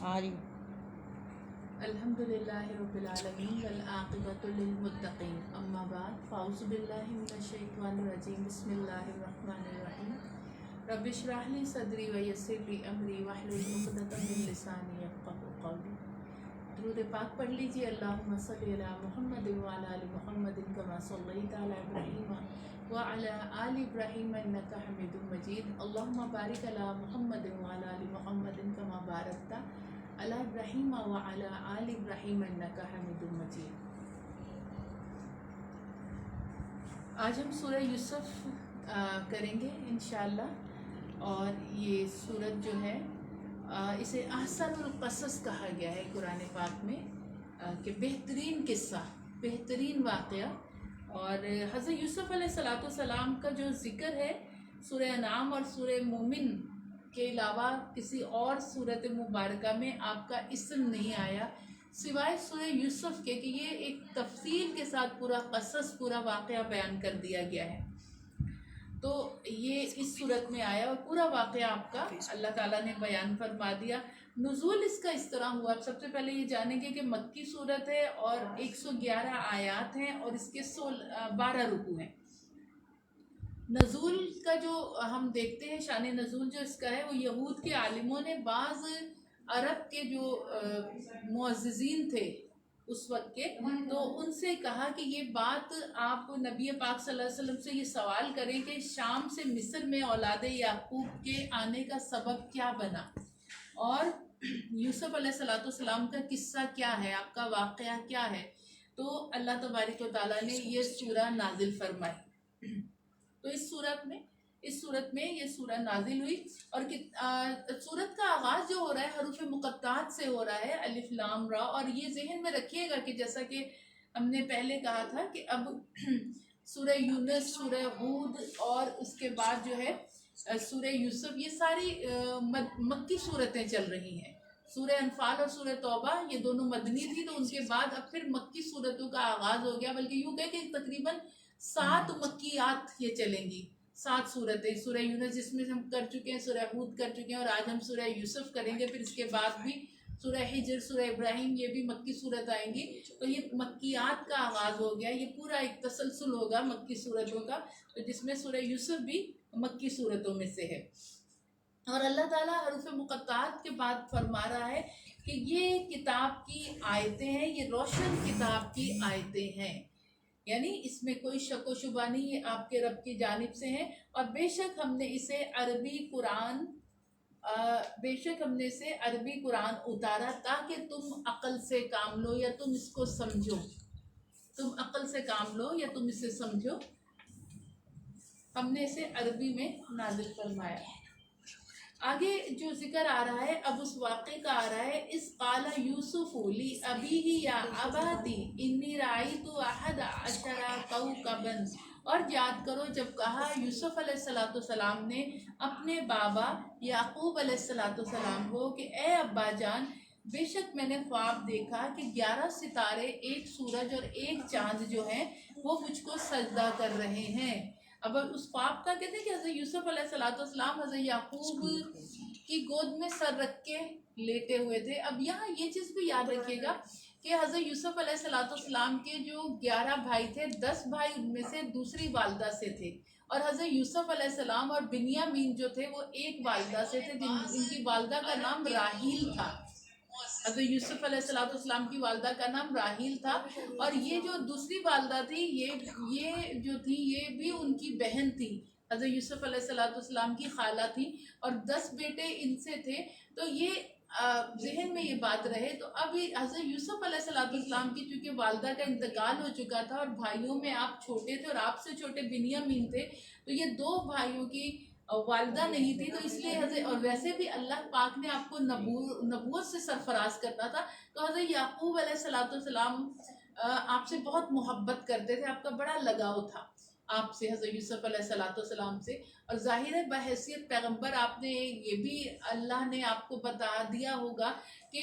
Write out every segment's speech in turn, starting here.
عارف. الحمدللہ رب العالمین والعاقبۃ للمتقین اما بعد فاعوذ باللہ من الشیطان الرجیم بسم اللہ الرحمن الرحیم رب اشرح لی صدری ویسر لی امری واحلل عقدۃ من لسانی یفقہوا قولی. درود پاک پڑھ لیجیے. اللہم صلی علی محمد وعلی آل محمد کما صلیت علی ابراہیم وعلی آل ابراہیم انک حمید مجید. اللہم بارک علی محمد وعلی آل محمد کما بارکت علی ابراہیم وعلی آل ابراہیم انک حمید مجید. آج ہم سورہ یوسف کریں گے انشاءاللہ. اور یہ سورت جو ہے اسے احسن القصص کہا گیا ہے قرآن پاک میں کہ بہترین قصہ، بہترین واقعہ. اور حضرت یوسف علیہ السلام کا جو ذکر ہے سورہ انعام اور سورہ مومن کے علاوہ کسی اور صورت مبارکہ میں آپ کا اسم نہیں آیا سوائے سورہ یوسف کے، کہ یہ ایک تفصیل کے ساتھ پورا قصص، پورا واقعہ بیان کر دیا گیا ہے. تو یہ اس صورت میں آیا اور پورا واقعہ آپ کا اللہ تعالیٰ نے بیان فرما دیا. نزول اس کا اس طرح ہوا. سب سے پہلے یہ جانیں گے کہ مکی صورت ہے اور 111 آیات ہیں اور اس کے 12 رکوع ہیں. نزول کا جو ہم دیکھتے ہیں، شان نزول جو اس کا ہے، وہ یہود کے عالموں نے بعض عرب کے جو معززین تھے اس وقت کے، تو ان سے کہا کہ یہ بات آپ نبی پاک صلی اللہ علیہ وسلم سے یہ سوال کریں کہ شام سے مصر میں اولاد یعقوب کے آنے کا سبب کیا بنا، اور یوسف علیہ السلام کا قصہ کیا ہے، آپ کا واقعہ کیا ہے. تو اللہ تبارک و تعالیٰ نے یہ سورہ نازل فرمائی. تو اس صورت میں یہ سورہ نازل ہوئی. اور سورت کا آغاز جو ہو رہا ہے حروف مقطعات سے ہو رہا ہے، الف لام را. اور یہ ذہن میں رکھیے گا کہ جیسا کہ ہم نے پہلے کہا تھا کہ اب سورہ یونس، سورہ ہود اور اس کے بعد جو ہے سورہ یوسف، یہ ساری مکی صورتیں چل رہی ہیں. سورہ انفال اور سورہ توبہ یہ دونوں مدنی تھی، تو ان کے بعد اب پھر مکی صورتوں کا آغاز ہو گیا. بلکہ یوں کہ تقریباً 7 مکیات یہ چلیں گی، 7 صورتیں. سورہ یونس جس میں ہم کر چکے ہیں، سورہ ہود کر چکے ہیں، اور آج ہم سورہ یوسف کریں گے. پھر اس کے بعد بھی سورہ ہجر، سورہ ابراہیم، یہ بھی مکی صورت آئیں گی. تو یہ مکیات کا آغاز ہو گیا. یہ پورا ایک تسلسل ہوگا مکی صورتوں کا، جس میں سورہ یوسف بھی مکی صورتوں میں سے ہے. اور اللہ تعالیٰ حروف مقطعات کے بعد فرما رہا ہے کہ یہ کتاب کی آیتیں ہیں، یہ روشن کتاب کی آیتیں ہیں. یعنی اس میں کوئی شک و شبہ نہیں، یہ آپ کے رب کی جانب سے ہیں. اور بے شک ہم نے اسے عربی قرآن اتارا تاکہ تم عقل سے کام لو یا تم اس کو سمجھو. تم عقل سے کام لو یا تم اسے سمجھو. ہم نے اسے عربی میں نازل فرمایا. آگے جو ذکر آ رہا ہے اب اس واقعے کا آ رہا ہے. اس قال یوسف لی ابیہ یا اباتی انی رأیت احد عشر کوکبا. اور یاد کرو جب کہا یوسف علیہ السلام نے اپنے بابا یعقوب علیہ السلام کو کہ اے ابا جان، بے شک میں نے خواب دیکھا کہ 11 ستارے، ایک سورج اور ایک چاند جو ہیں وہ مجھ کو سجدہ کر رہے ہیں. اب اس خواب کا کہتے ہیں کہ حضرت یوسف علیہ السلام حضرت یعقوب کی گود میں سر رکھ کے لیٹے ہوئے تھے. اب یہاں یہ چیز بھی یاد رکھیے گا کہ حضرت یوسف علیہ السلام کے جو 11 بھائی تھے، 10 بھائی ان میں سے دوسری والدہ سے تھے، اور حضرت یوسف علیہ السلام اور بنیامین جو تھے وہ ایک والدہ سے تھے، جن کی والدہ کا نام راحیل تھا. حضرت یوسف علیہ السلام کی والدہ کا نام راحیل تھا. اور یہ جو دوسری والدہ تھی، یہ جو تھی یہ بھی ان کی بہن تھی، حضرت یوسف علیہ السلام کی خالہ تھی. اور 10 بیٹے ان سے تھے. تو یہ ذہن میں یہ بات رہے. تو اب حضرت یوسف علیہ السلام کی چونکہ والدہ کا انتقال ہو چکا تھا اور بھائیوں میں آپ چھوٹے تھے اور آپ سے چھوٹے بنیامین تھے، تو یہ 2 بھائیوں کی والدہ نہیں تھی. تو اس لیے حضرت، اور ویسے بھی اللہ پاک نے آپ کو نبوت سے سرفراز کرنا تھا. تو حضرت یعقوب علیہ السلام آپ سے بہت محبت کرتے تھے، آپ کا بڑا لگاؤ تھا. آپ سے, حضرت یوسف علیہ السلام سے. اور ظاہر ہے بحیثیت پیغمبر آپ نے یہ بھی اللہ نے آپ کو بتا دیا ہوگا کہ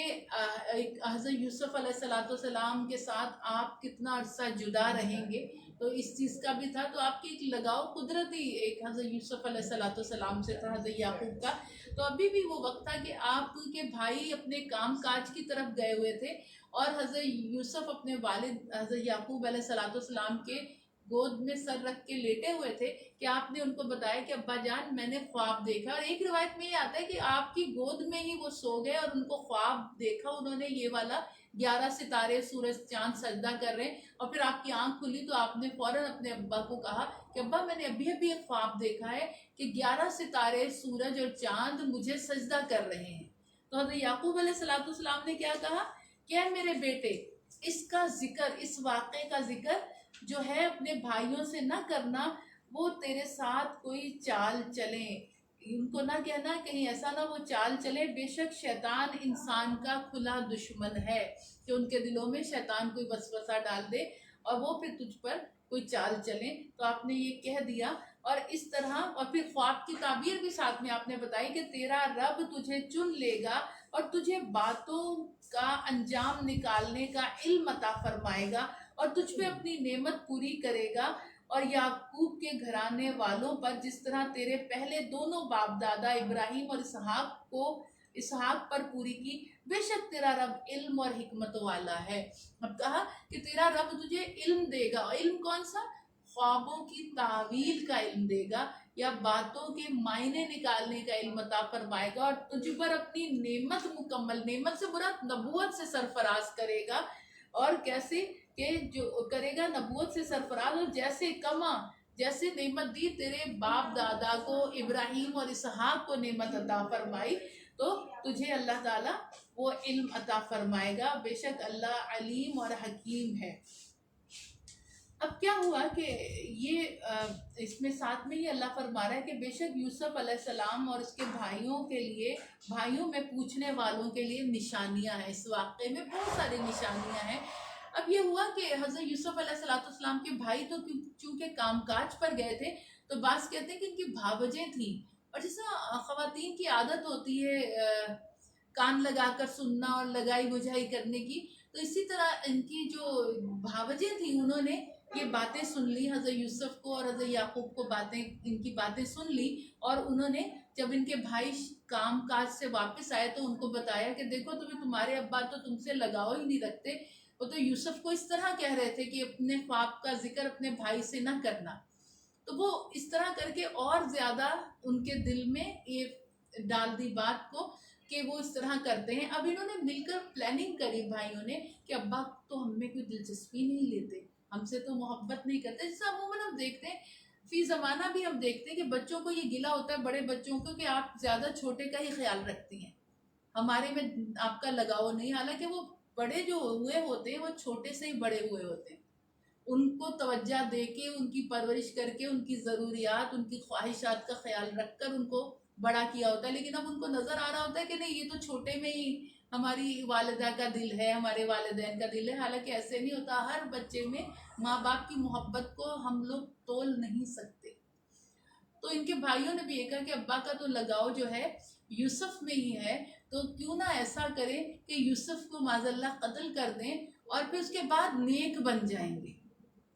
حضرت یوسف علیہ السلام کے ساتھ آپ کتنا عرصہ جدا رہیں گے, تو اس چیز کا بھی تھا. تو آپ کی ایک لگاؤ قدرتی ایک حضرت یوسف علیہ السلام سے تھا, حضرت یعقوب کا. تو ابھی بھی وہ وقت تھا کہ آپ کے بھائی اپنے کام کاج کی طرف گئے ہوئے تھے, اور حضرت یوسف اپنے والد حضرت یعقوب علیہ السلام کے گود میں سر رکھ کے لیٹے ہوئے تھے, کہ آپ نے ان کو بتایا کہ ابا جان میں نے خواب دیکھا. اور ایک روایت میں یہ آتا ہے کہ آپ کی گود میں ہی وہ سو گئے اور ان کو خواب دیکھا انہوں نے یہ والا 11 ستارے سورج چاند سجدہ کر رہے ہیں. اور پھر آپ کی آنکھ کھلی تو آپ نے فوراً اپنے ابا کو کہا کہ ابا میں نے ابھی ایک خواب دیکھا ہے کہ 11 ستارے سورج اور چاند مجھے سجدہ کر رہے ہیں. تو حضرت یعقوب علیہ السلام نے کیا کہا کہ اے میرے بیٹے, اس کا ذکر, اس واقعے کا ذکر جو ہے اپنے بھائیوں سے نہ کرنا, وہ تیرے ساتھ کوئی چال چلے, ان کو نہ کہنا کہیں ایسا نہ وہ چال چلے. بے شک شیطان انسان کا کھلا دشمن ہے, کہ ان کے دلوں میں شیطان کوئی وسوسہ ڈال دے اور وہ پھر تجھ پر کوئی چال چلے. تو آپ نے یہ کہہ دیا, اور اس طرح, اور پھر خواب کی تعبیر بھی ساتھ میں آپ نے بتائی کہ تیرا رب تجھے چن لے گا اور تجھے باتوں کا انجام نکالنے کا علم عطا فرمائے گا, اور تجھ پہ اپنی نعمت پوری کرے گا. اور یعقوب کے گھرانے والوں پر جس طرح تیرے پہلے دونوں باپ دادا ابراہیم اور اسحاق پر پوری کی, بے شک تیرا رب علم اور حکمت والا ہے. اب کہا کہ تیرا رب تجھے علم دے گا. علم کون سا؟ خوابوں کی تعویل کا علم دے گا, یا باتوں کے معنی نکالنے کا علم عطا فرمائے گا, اور تجھ پر اپنی نعمت مکمل, نعمت سے مراد نبوت سے سرفراز کرے گا. اور کیسے کہ جو کرے گا نبوت سے سرفراز, اور جیسے نعمت دی تیرے باپ دادا کو ابراہیم اور اسحاق کو نعمت عطا فرمائی, تو تجھے اللہ تعالیٰ وہ علم عطا فرمائے گا. بے شک اللہ علیم اور حکیم ہے. اب کیا ہوا کہ یہ اس میں ساتھ میں یہ اللہ فرما رہا ہے کہ بے شک یوسف علیہ السلام اور اس کے بھائیوں کے لیے, بھائیوں میں پوچھنے والوں کے لیے نشانیاں ہیں. اس واقعے میں بہت ساری نشانیاں ہیں. اب یہ ہوا کہ حضرت یوسف علیہ السلام کے بھائی تو چونکہ کام کاج پر گئے تھے, تو بعض کہتے ہیں کہ ان کی بھاوجیں تھیں, اور جیسا خواتین کی عادت ہوتی ہے کان لگا کر سننا اور لگائی بجھائی کرنے کی, تو اسی طرح ان کی جو بھاوجیں تھیں انہوں نے یہ باتیں سن لی, حضرت یوسف کو اور حضرت یعقوب کو ان کی باتیں سن لی. اور انہوں نے جب ان کے بھائی کام کاج سے واپس آئے تو ان کو بتایا کہ دیکھو تمہارے ابا تو تم سے لگاؤ ہی نہیں رکھتے, وہ تو یوسف کو اس طرح کہہ رہے تھے کہ اپنے خواب کا ذکر اپنے بھائی سے نہ کرنا. تو وہ اس طرح کر کے اور زیادہ ان کے دل میں یہ ڈال دی بات کو کہ وہ اس طرح کرتے ہیں. اب انہوں نے مل کر پلاننگ کری بھائیوں نے کہ ابا تو ہم میں کوئی دلچسپی نہیں لیتے, ہم سے تو محبت نہیں کرتے. جیسے عموماً ہم دیکھتے ہیں فی زمانہ بھی ہم دیکھتے ہیں کہ بچوں کو یہ گلہ ہوتا ہے بڑے بچوں کو کہ آپ زیادہ چھوٹے کا ہی خیال رکھتی ہیں, ہمارے میں آپ کا لگاؤ نہیں. حالانکہ وہ بڑے جو ہوئے ہوتے ہیں وہ چھوٹے سے ہی بڑے ہوئے ہوتے ہیں. ان کو توجہ دے کے, ان کی پرورش کر کے, ان کی ضروریات, ان کی خواہشات کا خیال رکھ کر ان کو بڑا کیا ہوتا ہے. لیکن اب ان کو نظر آ رہا ہوتا ہے کہ نہیں, یہ تو چھوٹے میں ہی ہماری والدہ کا دل ہے, ہمارے والدین کا دل ہے. حالانکہ ایسے نہیں ہوتا. ہر بچے میں ماں باپ کی محبت کو ہم لوگ تول نہیں سکتے. تو ان کے بھائیوں نے بھی یہ کہا کہ ابا کا تو لگاؤ جو ہے یوسف میں ہی ہے, تو کیوں نہ ایسا کرے کہ یوسف کو معاذ اللہ قتل کر دیں, اور پھر اس کے بعد نیک بن جائیں گے.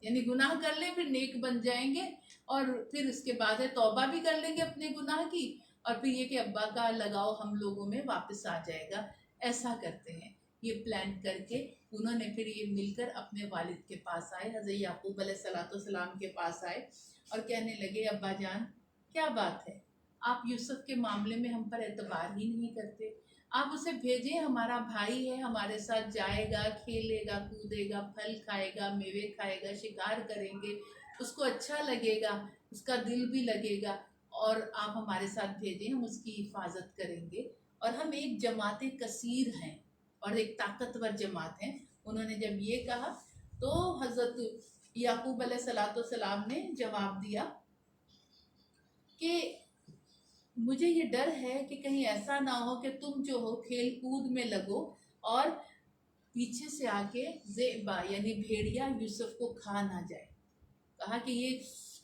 یعنی گناہ کر لیں پھر نیک بن جائیں گے, اور پھر اس کے بعد توبہ بھی کر لیں گے اپنے گناہ کی, اور پھر یہ کہ ابا کا لگاؤ ہم لوگوں میں واپس آ جائے گا. ایسا کرتے ہیں. یہ پلان کر کے انہوں نے پھر یہ مل کر اپنے والد کے پاس آئے, حضرت یعقوب علیہ السلام کے پاس آئے, اور کہنے لگے ابا جان کیا بات ہے, آپ یوسف کے معاملے میں ہم پر اعتبار ہی نہیں کرتے. آپ اسے بھیجیں, ہمارا بھائی ہے, ہمارے ساتھ جائے گا, کھیلے گا, کودے گا, پھل کھائے گا, میوے کھائے گا, شکار کریں گے, اس کو اچھا لگے گا, اس کا دل بھی لگے گا, اور آپ ہمارے ساتھ بھیجیں, ہم اس کی حفاظت کریں گے. اور ہم ایک جماعت کثیر ہیں اور ایک طاقتور جماعت ہیں. انہوں نے جب یہ کہا تو حضرت یعقوب علیہ السلام نے جواب دیا کہ مجھے یہ ڈر ہے کہ کہیں ایسا نہ ہو کہ تم جو ہو کھیل کود میں لگو اور پیچھے سے آ کے ذئبہ یعنی بھیڑیا یوسف کو کھا نہ جائے. کہا کہ یہ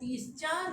30, 4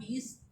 20,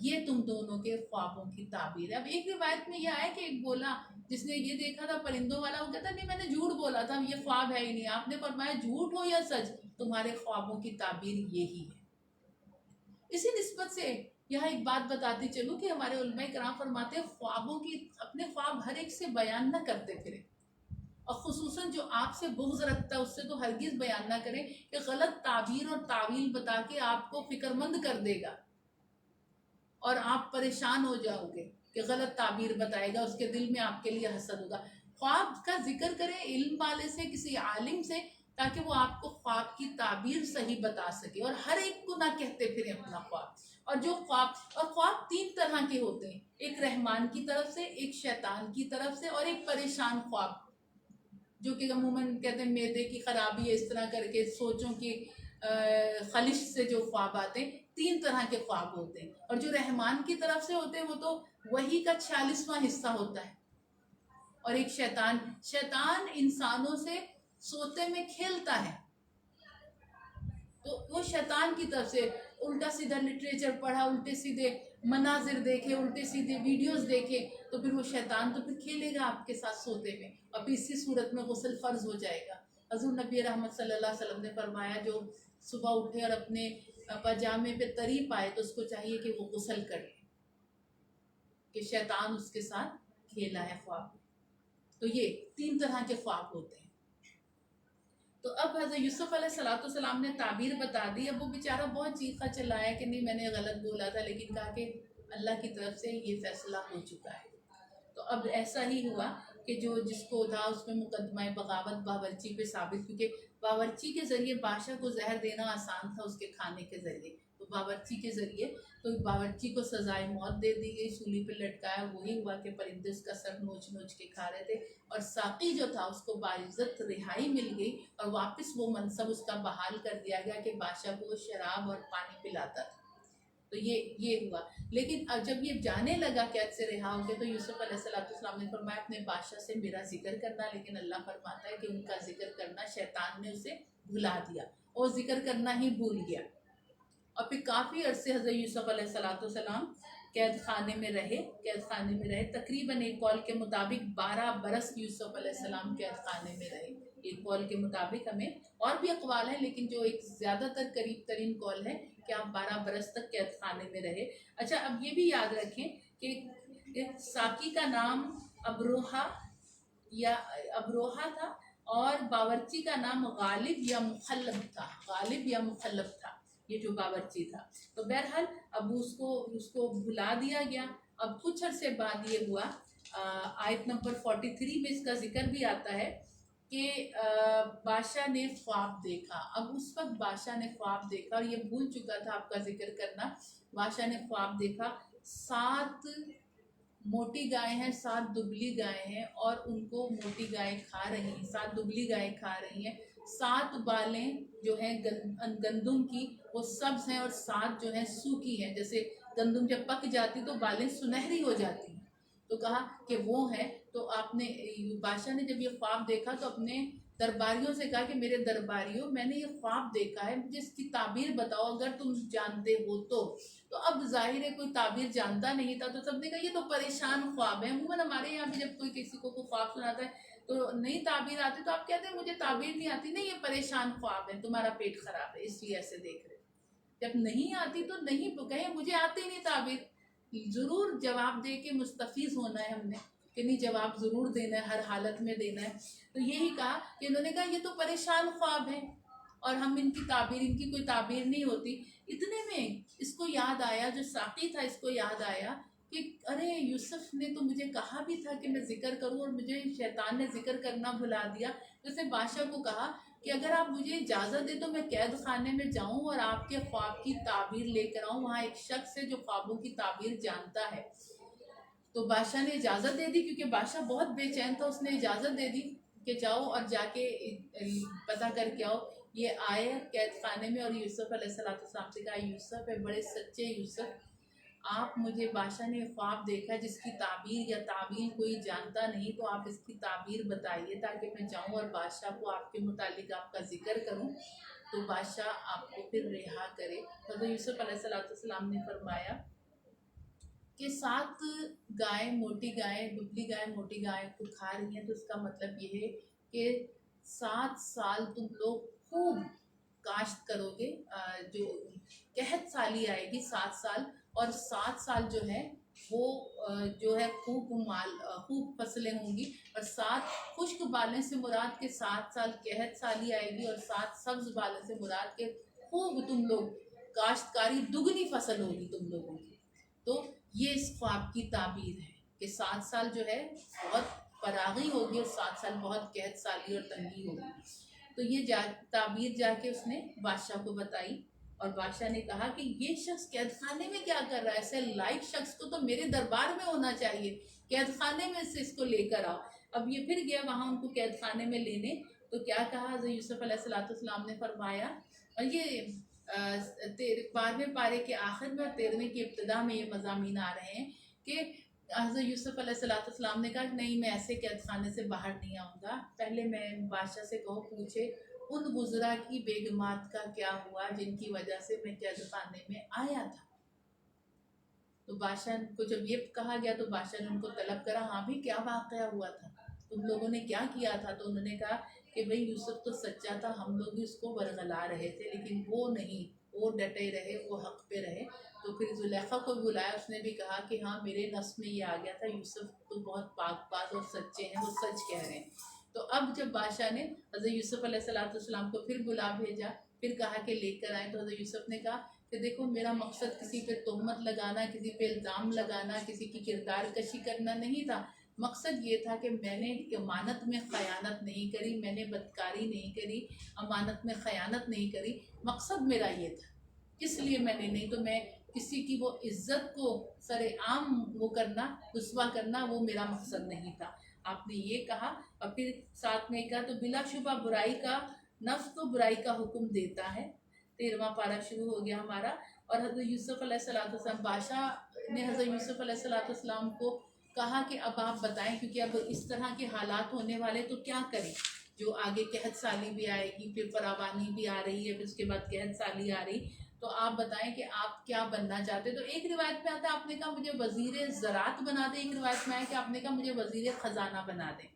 یہ تم دونوں کے خوابوں کی تعبیر ہے. اب ایک روایت میں یہ آیا کہ ایک بولا جس نے یہ دیکھا تھا پرندوں والا، وہ کہتا نہیں میں نے جھوٹ بولا تھا، یہ خواب ہے ہی نہیں. آپ نے فرمایا جھوٹ ہو یا سچ، تمہارے خوابوں کی تعبیر یہی ہے. اسی نسبت سے یہاں ایک بات بتاتی چلوں کہ ہمارے علماء کرام فرماتے ہیں خوابوں کی، اپنے خواب ہر ایک سے بیان نہ کرتے پھرے، اور خصوصاً جو آپ سے بغض رکھتا ہے اس سے تو ہرگز بیان نہ کریں، کہ غلط تعبیر اور تعویل بتا کے آپ کو فکر مند کر دے گا اور آپ پریشان ہو جاؤ گے کہ غلط تعبیر بتائے گا، اس کے دل میں آپ کے لیے حسد ہوگا. خواب کا ذکر کریں علم والے سے، کسی عالم سے، تاکہ وہ آپ کو خواب کی تعبیر صحیح بتا سکے، اور ہر ایک کو نہ کہتے پھریں اپنا خواب. اور جو خواب 3 طرح کے ہوتے ہیں، ایک رحمان کی طرف سے، ایک شیطان کی طرف سے، اور ایک پریشان خواب، جو کہ عموماً کہتے ہیں معدے کی خرابی ہے، اس طرح کر کے سوچوں کی خلش سے جو خواب آتے ہیں. 3 طرح کے خواب ہوتے ہیں، اور جو رحمان کی طرف سے ہوتے ہیں وہ تو وحی کا 46واں حصہ ہوتا ہے. اور ایک شیطان انسانوں سے سوتے میں کھیلتا ہے، تو وہ شیطان کی طرف سے الٹا سیدھا لٹریچر پڑھا، الٹے سیدھے مناظر دیکھے، الٹے سیدھے ویڈیوز دیکھے، تو پھر وہ شیطان تو پھر کھیلے گا آپ کے ساتھ سوتے میں، اور پھر اسی صورت میں غسل فرض ہو جائے گا. حضور نبی رحمت صلی اللہ علیہ وسلم نے فرمایا جو صبح اٹھے اور اپنے پاجامے پہ تری پائے تو اس کو چاہیے کہ وہ غسل کرے، کہ شیطان اس کے ساتھ کھیلا ہے خواب میں. تو یہ 3 طرح کے خواب ہوتے ہیں. تو اب حضرت یوسف علیہ السلام نے تعبیر بتا دی. اب وہ بیچارہ بہت چیخا چلایا کہ نہیں میں نے غلط بولا تھا، لیکن کہا کہ اللہ کی طرف سے یہ فیصلہ ہو چکا ہے. تو اب ایسا ہی ہوا کہ جو جس کو تھا اس میں مقدمہ بغاوت باورچی پہ ثابت، کیونکہ باورچی کے ذریعے بادشاہ کو زہر دینا آسان تھا اس کے کھانے کے ذریعے، تو باورچی کے ذریعے تو باورچی کو سزائے موت دے دی گئی، سولی پہ لٹکایا. وہی ہوا کہ پرندے اس کا سر نوچ نوچ کے کھا رہے تھے، اور ساقی جو تھا اس کو باعزت رہائی مل گئی، اور واپس وہ منصب اس کا بحال کر دیا گیا کہ بادشاہ کو شراب اور پانی پلاتا تھا. تو یہ ہوا. لیکن اب جب یہ جانے لگا قید سے رہا ہو گیا، تو یوسف علیہ السلام نے فرمایا اپنے بادشاہ سے میرا ذکر کرنا، لیکن اللہ فرماتا ہے کہ ان کا ذکر کرنا شیطان نے اسے بھلا دیا، اور ذکر کرنا ہی بھول گیا. اور پھر کافی عرصے حضرت یوسف علیہ السلام قید خانے میں رہے. تقریباً ایک قول کے مطابق 12 برس یوسف علیہ السلام قید خانے میں رہے. ایک قول کے مطابق، ہمیں اور بھی اقوال ہیں لیکن جو ایک زیادہ تر قریب ترین قول ہے کہ آپ 12 برس تک قید خانے میں رہے. اچھا، اب یہ بھی یاد رکھیں کہ ساقی کا نام ابروہا تھا، اور باورچی کا نام غالب یا مخلب تھا، یہ جو باورچی تھا. تو بہرحال اب اس کو بھلا دیا گیا. اب کچھ عرصے بعد یہ ہوا، آیت نمبر 43 میں اس کا ذکر بھی آتا ہے کہ بادشاہ نے خواب دیکھا. اب اس وقت بادشاہ نے خواب دیکھا، اور یہ بھول چکا تھا آپ کا ذکر کرنا. بادشاہ نے خواب دیکھا 7 موٹی گائے ہیں، 7 دبلی گائے ہیں، اور ان کو موٹی گائے کھا رہی ہیں، 7 دبلی گائے کھا رہی ہیں. 7 بالیں جو ہیں گندم کی وہ سبز ہیں، اور 7 جو ہیں سوکھی ہیں. جیسے گندم جب پک جاتی تو بالیں سنہری ہو جاتی ہیں، تو کہا کہ وہ ہیں. تو بادشاہ نے جب یہ خواب دیکھا تو اپنے درباریوں سے کہا کہ میرے درباریوں، میں نے یہ خواب دیکھا ہے، مجھے اس کی تعبیر بتاؤ اگر تم جانتے ہو تو. تو اب ظاہر ہے کوئی تعبیر جانتا نہیں تھا، تو سب نے کہا یہ تو پریشان خواب ہے. عموماً ہمارے یہاں بھی جب کوئی کسی کو خواب سناتا ہے تو نہیں تعبیر آتی تو آپ کہتے ہیں مجھے تعبیر نہیں آتی. نہیں، یہ پریشان خواب ہے، تمہارا پیٹ خراب ہے اس لیے ایسے دیکھ رہے. جب نہیں آتی تو نہیں کہیں مجھے آتی نہیں تعبیر. ضرور جواب دے کے مستفیض ہونا ہے ہم نے، کہ نہیں جواب ضرور دینا ہے، ہر حالت میں دینا ہے. تو یہی کہا کہ انہوں نے کہا یہ تو پریشان خواب ہے، اور ہم ان کی کوئی تعبیر نہیں ہوتی. اتنے میں اس کو یاد آیا، جو ساقی تھا اس کو یاد آیا کہ ارے یوسف نے تو مجھے کہا بھی تھا کہ میں ذکر کروں، اور مجھے شیطان نے ذکر کرنا بھلا دیا. تو اس نے بادشاہ کو کہا کہ اگر آپ مجھے اجازت دے تو میں قید خانے میں جاؤں اور آپ کے خواب کی تعبیر لے کر آؤں. وہاں ایک شخص ہے جو خوابوں کی تعبیر جانتا ہے. تو بادشاہ نے اجازت دے دی، کیونکہ بادشاہ بہت بے چین تھا. اس نے اجازت دے دی کہ جاؤ اور جا کے پتہ کر کے آؤ. یہ آئے قید خانے میں، اور یوسف علیہ السلام سے کہا یوسف ہے بڑے سچے یوسف، آپ مجھے بادشاہ نے خواب دیکھا جس کی تعبیر یا تعبیر کوئی جانتا نہیں، تو آپ اس کی تعبیر بتائیے تاکہ میں جاؤں اور بادشاہ کو آپ کے متعلق آپ کا ذکر کروں، تو بادشاہ آپ کو پھر رہا کرے. حضرت یوسف علیہ السلام نے فرمایا کہ 7 گائے موٹی گائے دبلی گائے موٹی گائے کو کھا رہی ہیں، تو اس کا مطلب یہ ہے کہ 7 سال تم لوگ خوب کاشت کرو گے، جو قحط سالی آئے گی 7 سال، اور 7 سال جو ہے وہ جو ہے خوب فصلیں ہوں گی، اور 7 خشک بالیں سے مراد کے 7 سال قحط سالی آئے گی، اور 7 سبز بالیں سے مراد کے خوب تم لوگ کاشتکاری دگنی فصل ہوگی تم لوگوں کی۔ تو یہ اس خواب کی تعبیر ہے کہ 7 سال جو ہے بہت فراغی ہوگی اور 7 سال بہت قحط سالی اور تنگی ہوگی۔ تو یہ تعبیر جا کے اس نے بادشاہ کو بتائی، اور بادشاہ نے کہا کہ یہ شخص قید خانے میں کیا کر رہا ہے؟ ایسے لائق شخص کو تو میرے دربار میں ہونا چاہیے، قید خانے میں سے اس کو لے کر آؤ۔ اب یہ پھر گیا وہاں ان کو قید خانے میں لینے، تو کیا کہا حضرت یوسف علیہ السلام نے فرمایا، اور یہ 12ویں پارے کے آخر میں اور 13ویں کی ابتدا میں یہ مضامین آ رہے ہیں کہ حضرت یوسف علیہ السلام نے کہا کہ نہیں، میں ایسے قید خانے سے باہر نہیں آؤں گا، پہلے میں بادشاہ سے کہو پوچھے ان وزراء کی بیگمات کا کیا ہوا جن کی وجہ سے میں قید خانے میں آیا تھا۔ تو بادشاہ کو جب یہ کہا گیا تو بادشاہ نے ان کو طلب کرا، ہاں بھی کیا واقعہ ہوا تھا، تم لوگوں نے کیا کیا تھا؟ تو انہوں نے کہا کہ بھئی یوسف تو سچا تھا، ہم لوگ اس کو ورغلا رہے تھے، لیکن وہ نہیں، وہ ڈٹے رہے، وہ حق پہ رہے۔ تو پھر زلیخا کو بلایا، اس نے بھی کہا کہ ہاں میرے نفس میں یہ آ گیا تھا، یوسف تو بہت پاک باز اور سچے ہیں، وہ سچ کہہ رہے ہیں۔ تو اب جب بادشاہ نے حضرت یوسف علیہ السلام کو پھر بلا بھیجا، پھر کہا کہ لے کر آئیں، تو حضرت یوسف نے کہا کہ دیکھو میرا مقصد کسی پہ تہمت لگانا، کسی پہ الزام لگانا، کسی کی کردار کشی کرنا نہیں تھا، مقصد یہ تھا کہ میں نے امانت میں خیانت نہیں کری، میں نے بدکاری نہیں کری، امانت میں خیانت نہیں کری، مقصد میرا یہ تھا، اس لیے میں نے نہیں، تو میں کسی کی وہ عزت کو سر عام وہ کرنا، رسوا کرنا، وہ میرا مقصد نہیں تھا۔ آپ نے یہ کہا، اور پھر ساتھ میں کہا تو بلا شبہ برائی کا نفس تو برائی کا حکم دیتا ہے۔ 13واں پارہ شروع ہو گیا ہمارا، اور حضرت یوسف علیہ السلام، بادشاہ نے حضرت یوسف علیہ السلام کو کہا کہ اب آپ بتائیں، کیونکہ اب اس طرح کے حالات ہونے والے تو کیا کریں، جو آگے قحط سالی بھی آئے گی، پھر فراوانی بھی آ رہی ہے، پھر اس کے بعد قحط سالی آ رہی، تو آپ بتائیں کہ آپ کیا بننا چاہتے؟ تو ایک روایت میں آتا ہے آپ نے کہا مجھے وزیر زراعت بنا دیں، ایک روایت میں آیا کہ آپ نے کہا مجھے وزیر خزانہ بنا دیں۔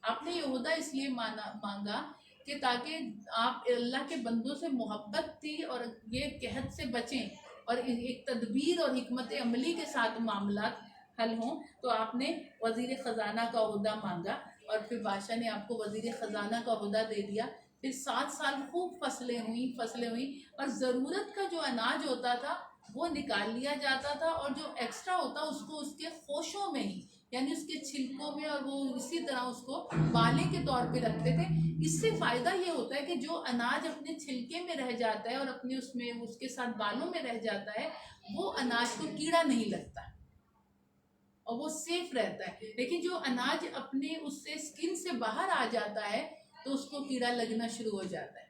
آپ نے یہ عہدہ اس لیے مانگا کہ تاکہ آپ اللہ کے بندوں سے محبت تھی اور یہ قحط سے بچیں اور ایک تدبیر اور حکمت عملی کے ساتھ معاملات حل ہوں، تو آپ نے وزیر خزانہ کا عہدہ مانگا، اور پھر بادشاہ نے آپ کو وزیر خزانہ کا عہدہ دے دیا۔ پھر 7 سال خوب فصلیں ہوئیں، اور ضرورت کا جو اناج ہوتا تھا وہ نکال لیا جاتا تھا، اور جو ایکسٹرا ہوتا اس کو اس کے خوشوں میں ہی، یعنی اس کے چھلکوں میں، اور وہ اسی طرح اس کو بالیں کے طور پہ رکھتے تھے۔ اس سے فائدہ یہ ہوتا ہے کہ جو اناج اپنے چھلکے میں رہ جاتا ہے اور اپنے اس کے ساتھ بالوں میں رہ جاتا ہے، وہ اناج کو کیڑا نہیں لگتا اور وہ سیف رہتا ہے، لیکن جو اناج اپنے اس سے سکن سے باہر آ جاتا ہے تو اس کو کیڑا لگنا شروع ہو جاتا ہے۔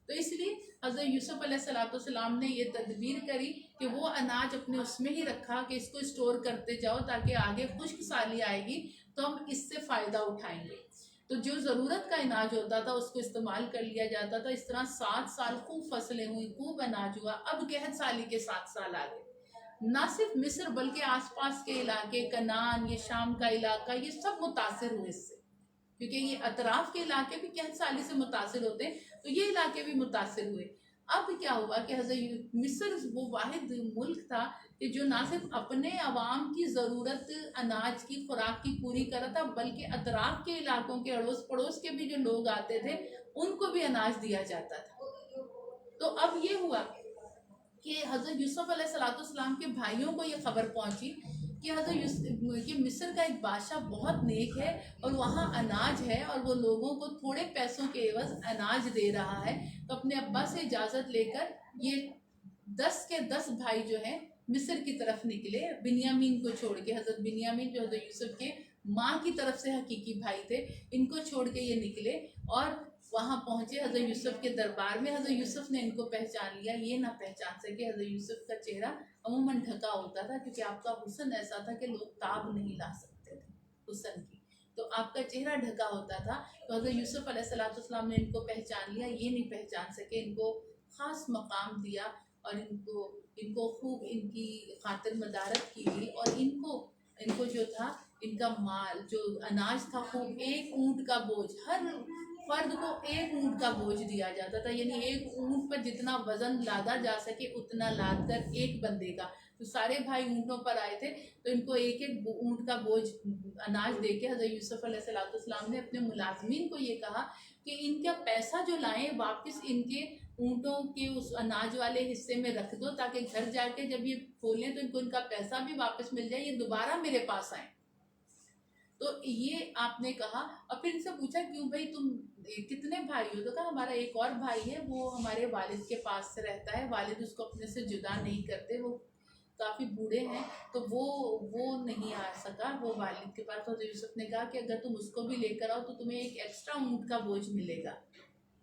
تو اس لیے حضرت یوسف علیہ السلام نے یہ تدبیر کری کہ وہ اناج اپنے اس میں ہی رکھا کہ اس کو اسٹور کرتے جاؤ، تاکہ آگے خشک سالی آئے گی تو ہم اس سے فائدہ اٹھائیں گے۔ تو جو ضرورت کا اناج ہوتا تھا اس کو استعمال کر لیا جاتا تھا۔ اس طرح 7 سال خوب فصلیں ہوئی، خوب اناج ہوا۔ اب قحط سالی کے 7 سال آ گئے، نہ صرف مصر بلکہ آس پاس کے علاقے، کنعان، یہ شام کا علاقہ، یہ سب متاثر ہوئے اس سے، کیونکہ یہ اطراف کے علاقے بھی قحط سالی سے متاثر ہوتے ہیں، تو یہ علاقے بھی متاثر ہوئے۔ اب کیا ہوا کہ حضرت مصر وہ واحد ملک تھا کہ جو نہ صرف اپنے عوام کی ضرورت اناج کی خوراک کی پوری کر رہا تھا، بلکہ اطراف کے علاقوں کے اڑوس پڑوس کے بھی جو لوگ آتے تھے ان کو بھی اناج دیا جاتا تھا۔ تو اب یہ ہوا کہ حضرت یوسف علیہ السلام کے بھائیوں کو یہ خبر پہنچی کہ کہ مصر کا ایک بادشاہ بہت نیک ہے اور وہاں اناج ہے، اور وہ لوگوں کو تھوڑے پیسوں کے عوض اناج دے رہا ہے۔ تو اپنے ابا سے اجازت لے کر یہ 10 کے 10 بھائی جو ہیں مصر کی طرف نکلے، بنیامین کو چھوڑ کے۔ حضرت بنیامین جو حضرت یوسف کے ماں کی طرف سے حقیقی بھائی تھے، ان کو چھوڑ کے یہ نکلے اور وہاں پہنچے حضرت یوسف کے دربار میں۔ حضرت یوسف نے ان کو پہچان لیا، یہ نہ پہچان سکے۔ حضرت یوسف کا چہرہ عموماً ڈھکا ہوتا تھا، کیونکہ آپ کا حسن ایسا تھا کہ لوگ تاب نہیں لا سکتے تھے حسن کی، تو آپ کا چہرہ ڈھکا ہوتا تھا۔ تو حضرت یوسف علیہ السلام نے ان کو پہچان لیا، یہ نہیں پہچان سکے، ان کو خاص مقام دیا اور ان کو خوب ان کی خاطر مدارت کی گئی، اور ان کو جو تھا ان کا مال جو اناج تھا خوب، 1 اونٹ کا بوجھ، ہر فرد کو 1 اونٹ کا بوجھ دیا جاتا تھا، یعنی 1 اونٹ پر جتنا وزن لادا جا سکے اتنا لاد کر ایک بندے کا. تو سارے بھائی اونٹوں پر آئے تھے، تو ان کو 1 اونٹ کا بوجھ اناج دے کے حضرت یوسف علیہ السلام نے اپنے ملازمین کو یہ کہا کہ ان کا پیسہ جو لائیں واپس ان کے اونٹوں کے اس اناج والے حصے میں رکھ دو، تاکہ گھر جا کے جب یہ کھولیں تو ان کو ان کا پیسہ بھی واپس مل جائے، یہ دوبارہ میرے پاس آئیں. تو یہ آپ نے کہا. اور پھر ان سے پوچھا کیوں بھائی تم کتنے بھائی ہو؟ تو کہا ہمارا ایک اور بھائی ہے، وہ ہمارے والد کے پاس سے رہتا ہے، والد اس کو اپنے سے جدا نہیں کرتے، وہ کافی بوڑھے ہیں، تو وہ نہیں آ سکا وہ والد کے پاس. تو یوسف نے کہا کہ اگر تم اس کو بھی لے کر آؤ تو تمہیں ایک ایکسٹرا اونٹ کا بوجھ ملے گا،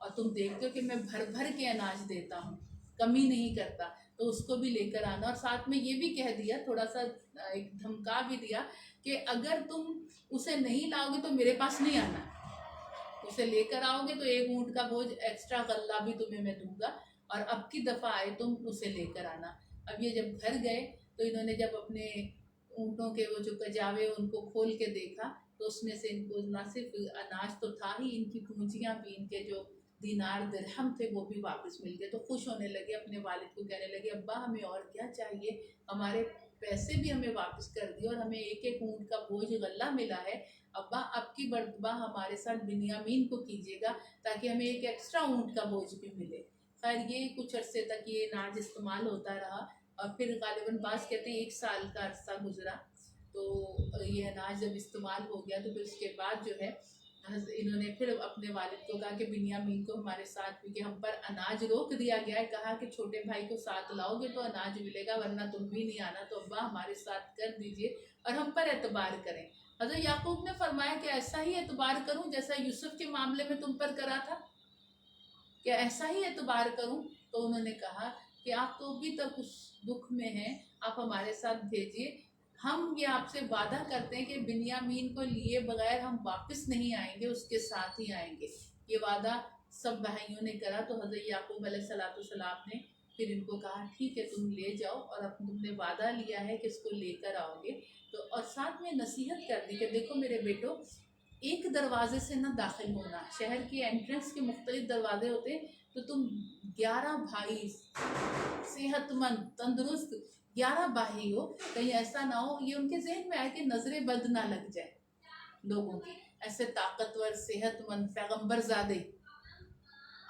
اور تم دیکھتے ہو کہ میں بھر بھر کے اناج دیتا ہوں، کمی نہیں کرتا، تو اس کو بھی لے کر آنا. اور ساتھ میں یہ بھی کہہ دیا، تھوڑا سا ایک دھمکا بھی دیا کہ اگر تم اسے نہیں لاؤ گے تو میرے پاس نہیں آنا، اسے لے کر آؤ گے تو 1 اونٹ کا بوجھ ایکسٹرا غلہ بھی تمہیں میں دوں گا، اور اب کی دفعہ آئے تم اسے لے کر آنا. اب یہ جب گھر گئے تو انہوں نے جب اپنے اونٹوں کے وہ جو کجاوے ان کو کھول کے دیکھا تو اس میں سے ان کو نہ صرف اناج تو تھا ہی، ان کی پونجیاں بھی، ان کے جو دینار درہم تھے وہ بھی واپس مل گئے. تو خوش ہونے لگے، اپنے والد کو کہنے لگے ابا ہمیں اور کیا چاہیے، ہمارے پیسے بھی ہمیں واپس کر دیے اور ہمیں 1 اونٹ کا بوجھ غلہ ملا ہے، ابا اب کی مرتبہ ہمارے ساتھ بنیامین کو کیجیے گا تاکہ ہمیں ایک ایکسٹرا اونٹ کا بوجھ بھی ملے. خیر یہ کچھ عرصے تک یہ اناج استعمال ہوتا رہا، اور پھر غالباً بعض کہتے ہیں 1 سال کا عرصہ گزرا، تو یہ اناج جب استعمال ہو گیا تو پھر اس کے بعد جو ہے انہوں نے پھر اپنے والد کو کہا کہ بنیامین کو ہمارے ساتھ، کیونکہ ہم پر اناج روک دیا گیا ہے، کہا کہ چھوٹے بھائی کو ساتھ لاؤ گے تو اناج ملے گا، ورنہ تم بھی نہیں آنا، تو ابا ہمارے ساتھ کر دیجئے اور ہم پر اعتبار کریں. حضرت یعقوب نے فرمایا کہ ایسا ہی اعتبار کروں جیسا یوسف کے معاملے میں تم پر کرا تھا، کہ ایسا ہی اعتبار کروں؟ تو انہوں نے کہا کہ آپ تو ابھی تک اس دکھ میں ہیں، آپ ہمارے ساتھ بھیجیے، ہم یہ آپ سے وعدہ کرتے ہیں کہ بنیامین کو لیے بغیر ہم واپس نہیں آئیں گے، اس کے ساتھ ہی آئیں گے. یہ وعدہ سب بھائیوں نے کرا. تو حضرت یعقوب علیہ السلام نے پھر ان کو کہا ٹھیک ہے تم لے جاؤ، اور اب تم نے وعدہ لیا ہے کہ اس کو لے کر آؤ گے. تو اور ساتھ میں نصیحت کر دی کہ دیکھو میرے بیٹو، ایک دروازے سے نہ داخل ہونا، شہر کی انٹرنس کے مختلف دروازے ہوتے، تو تم 11 بھائی صحت مند تندرست 11 بھائی ہو، کہیں ایسا نہ ہو یہ ان کے ذہن میں آئے کہ نظر بد نہ لگ جائے لوگوں کی، ایسے طاقتور صحت مند پیغمبر زادے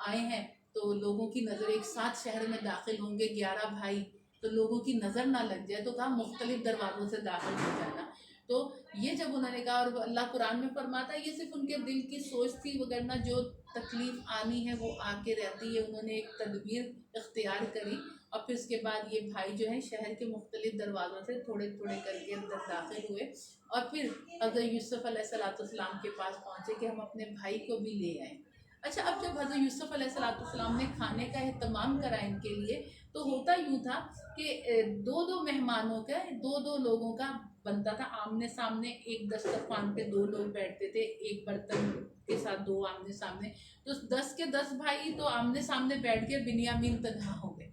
آئے ہیں تو لوگوں کی نظر ایک ساتھ شہر میں داخل ہوں گے 11 بھائی، تو لوگوں کی نظر نہ لگ جائے، تو کہا مختلف دروازوں سے داخل ہو جانا. تو یہ جب انہوں نے کہا، اور اللہ قرآن میں فرماتا ہے یہ صرف ان کے دل کی سوچ تھی، وگرنہ جو تکلیف آنی ہے وہ آ کے رہتی ہے. انہوں نے ایک تدبیر اختیار کری، اور پھر اس کے بعد یہ بھائی جو ہیں شہر کے مختلف دروازوں سے تھوڑے تھوڑے کر کے اندر داخل ہوئے، اور پھر حضرت یوسف علیہ السلام کے پاس پہنچے کہ ہم اپنے بھائی کو بھی لے آئیں. اچھا اب جب حضرت یوسف علیہ السلام نے کھانے کا اہتمام کرا ان کے لیے، تو ہوتا یوں تھا کہ 2 مہمانوں کا 2 لوگوں کا بنتا تھا، آمنے سامنے ایک دسترخوان پہ 2 لوگ بیٹھتے تھے، ایک برتن کے ساتھ 2 آمنے سامنے. تو 10 کے 10 بھائی تو آمنے سامنے بیٹھ کے بنیامین تنہا ہو گئے،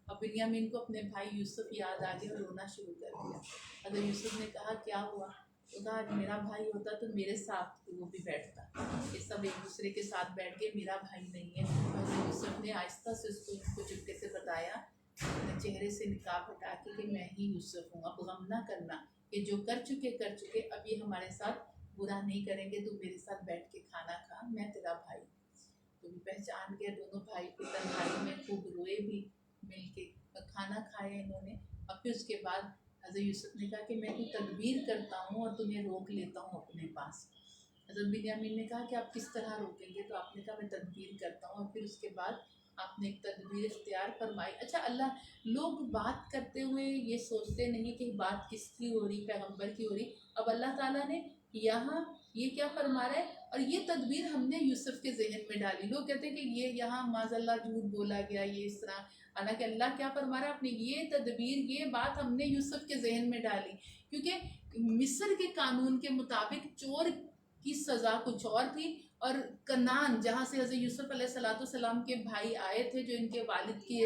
اور بنیامین کو اپنے بھائی یوسف یاد آ گیا اور رونا شروع کر دیا. حضرت یوسف نے کہا کیا ہوا؟ تو کہا میرا بھائی ہوتا تو میرے ساتھ وہ بھی بیٹھتا، یہ سب ایک دوسرے کے ساتھ بیٹھ کے میرا بھائی نہیں ہے. حضرت یوسف نے آہستہ سے اس کو چپکے سے بتایا، اپنے چہرے سے نقاب ہٹا کے کہ میں ہی یوسف ہوں، اب غم نہ کرنا، کہ جو کر چکے اب یہ ہمارے ساتھ برا نہیں کریں گے، تو میرے ساتھ بیٹھ کے کھانا کھا، میں تیرا بھائی. تو بھی پہچان گیا، دونوں بھائی کو تنہائی میں خوب روئے بھی مل کے، کھانا کھایا انہوں نے. اور پھر اس کے بعد حضرت یوسف نے کہا کہ میں کوئی تدبیر کرتا ہوں اور تمہیں روک لیتا ہوں اپنے پاس. حضرت بنیامین نے کہا کہ آپ کس طرح روکیں گے؟ تو آپ نے کہا میں تدبیر کرتا ہوں. اور پھر اس کے بعد آپ نے ایک تدبیر اختیار فرمائی. اچھا اللہ، لوگ بات کرتے ہوئے یہ سوچتے نہیں کہ بات کس کی ہو رہی، پیغمبر کی ہو رہی. اب اللہ تعالیٰ نے یہاں یہ کیا فرما رہا ہے، اور یہ تدبیر ہم نے یوسف کے ذہن میں ڈالی. لوگ کہتے ہیں کہ یہ یہاں معاذ اللہ جھوٹ بولا گیا، یہ اس طرح، حالانکہ اللہ کیا فرما رہا ہے، اپنی یہ تدبیر، یہ بات ہم نے یوسف کے ذہن میں ڈالی. کیونکہ مصر کے قانون کے مطابق چور کی سزا کچھ اور تھی، اور کنعان جہاں سے حضرت یوسف علیہ السلام کے بھائی آئے تھے، جو ان کے والد کے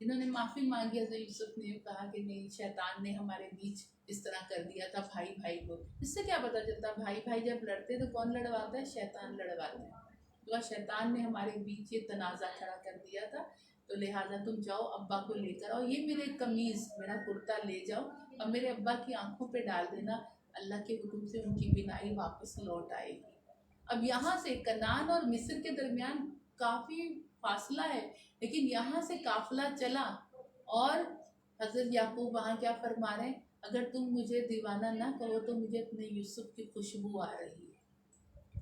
انہوں نے معافی مانگی، حضرت یوسف نے کہا کہ نہیں، شیطان نے ہمارے بیچ اس طرح کر دیا تھا بھائی بھائی کو. اس سے کیا پتہ چلتا بھائی بھائی جب لڑتے تو کون لڑواتا ہے؟ شیطان لڑواتا ہے. تو شیطان نے ہمارے بیچ یہ تنازع کھڑا کر دیا تھا. تو لہٰذا تم جاؤ ابا کو لے کر آؤ، یہ میرے قمیض میرا کرتا لے جاؤ اور میرے ابا کی آنکھوں پہ ڈال دینا، اللہ کے حکم سے ان کی بینائی واپس لوٹ آئے گی. اب یہاں سے کنعان اور مصر کے درمیان کافی فاصلہ ہے، لیکن یہاں سے قافلہ چلا اور حضرت یعقوب وہاں کیا فرما رہے ہیں؟ اگر تم مجھے دیوانہ نہ کہو تو مجھے اپنے یوسف کی خوشبو آ رہی ہے.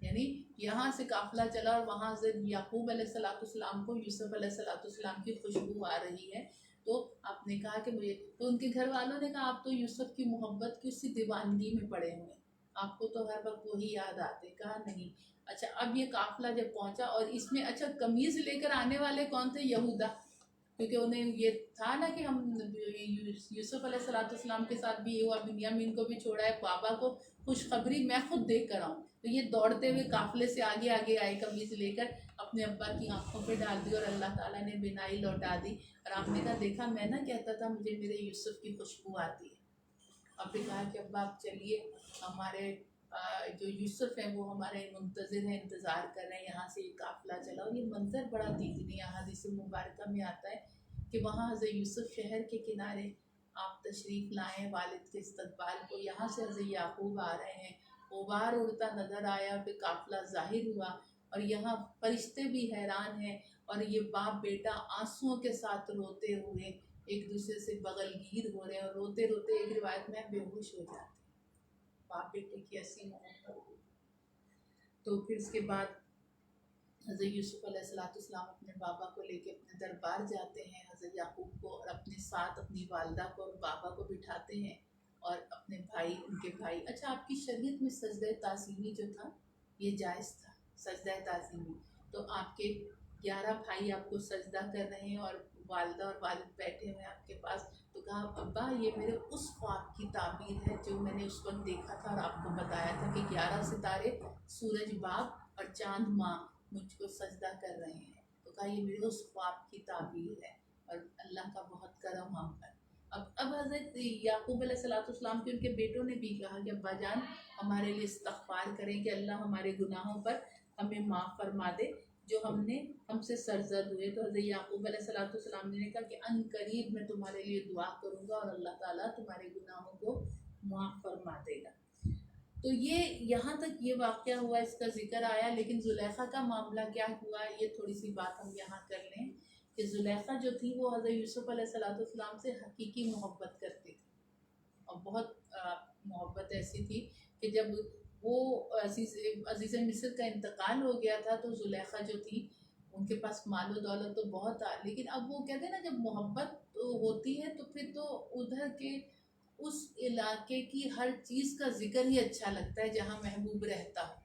یعنی یہاں سے قافلہ چلا اور وہاں حضرت یعقوب علیہ السلام کو یوسف علیہ السلام کی خوشبو آ رہی ہے. تو آپ نے کہا کہ مجھے، تو ان کے گھر والوں نے کہا آپ تو یوسف کی محبت کی اسی دیوانگی میں پڑے ہوئے، آپ کو تو ہر وقت وہی یاد آتے. کہا نہیں. اچھا اب یہ قافلہ جب پہنچا اور اس میں اچھا قمیض لے کر آنے والے کون تھے؟ یہودا، کیونکہ انہیں یہ تھا نا کہ ہم یوسف علیہ السلام کے ساتھ بھی یہ ہوا، بنیامین کو بھی چھوڑا ہے، بابا کو خوشخبری میں خود دے کر آؤں. تو یہ دوڑتے ہوئے قافلے سے آگے آگے آئے قمیض لے کر، اپنے ابا کی آنکھوں پہ ڈال دی اور اللہ تعالیٰ نے بینائی لوٹا دی. اور آپ نے کہا دیکھا میں نہ کہتا تھا مجھے میرے یوسف کی خوشبو آتی ہے. آپ نے کہا کہ ابا آپ چلیے، ہمارے جو یوسف ہیں وہ ہمارے منتظر ہیں، انتظار کر رہے ہیں. یہاں سے یہ قافلہ چلا اور یہ منظر بڑا دیکھنے، حدیث مبارکہ میں آتا ہے کہ وہاں حضرت یوسف شہر کے کنارے آپ تشریف لائیں والد کے استقبال کو. یہاں سے حضرت یعقوب آ رہے ہیں، غبار اڑتا نظر آیا، پھر قافلہ ظاہر ہوا اور یہاں فرشتے بھی حیران ہیں اور یہ باپ بیٹا آنسوؤں کے ساتھ روتے ہوئے ایک دوسرے سے بغل گیر ہو رہے ہیں اور روتے روتے ایک روایت میں بے ہوش ہو جاتے ہیں. باپ بیٹے کی ایسی محبت. تو پھر اس کے بعد حضرت یوسف علیہ السلام اپنے بابا کو لے کے اپنے دربار جاتے ہیں، حضرت یعقوب کو اور اپنے ساتھ اپنی والدہ کو اور بابا کو بٹھاتے ہیں اور اپنے بھائی، ان کے بھائی. اچھا آپ کی شریعت میں سجدہ تعظیمی جو تھا یہ جائز تھا، سجدہ تعظیمی. تو آپ کے 11 بھائی آپ کو سجدہ کر رہے ہیں اور والدہ اور والد بیٹھے ہوئے ہیں آپ کے پاس. تو کہا ابا یہ میرے اس خواب کی تعبیر ہے جو میں نے اس وقت دیکھا تھا اور آپ کو بتایا تھا کہ 11 ستارے، سورج باپ اور چاند ماں مجھ کو سجدہ کر رہے ہیں. تو کہا یہ میرے اس خواب کی تعبیر ہے اور اللہ کا بہت کرم ہم پر. اب حضرت یعقوب علیہ السلام کے ان کے بیٹوں نے بھی کہا کہ ابا جان ہمارے لیے استغفار کریں کہ اللہ ہمارے گناہوں پر ہمیں معاف فرما دے جو ہم سے سرزد ہوئے. تو حضرت یعقوب علیہ السلام نے کہا کہ ان قریب میں تمہارے لیے دعا کروں گا اور اللہ تعالیٰ تمہارے گناہوں کو معاف فرما دے گا. تو یہ یہاں تک یہ واقعہ ہوا، اس کا ذکر آیا. لیکن زلیخا کا معاملہ کیا ہوا یہ تھوڑی سی بات ہم یہاں کر لیں کہ زلیخا جو تھی وہ حضرت یوسف علیہ السلام سے حقیقی محبت کرتی تھی اور بہت محبت ایسی تھی کہ جب وہ عزیز مصر کا انتقال ہو گیا تھا تو زلیخا جو تھی ان کے پاس مال و دولت تو بہت تھا، لیکن اب وہ کہتے ہیں نا جب محبت ہوتی ہے تو پھر تو ادھر کے اس علاقے کی ہر چیز کا ذکر ہی اچھا لگتا ہے جہاں محبوب رہتا ہو.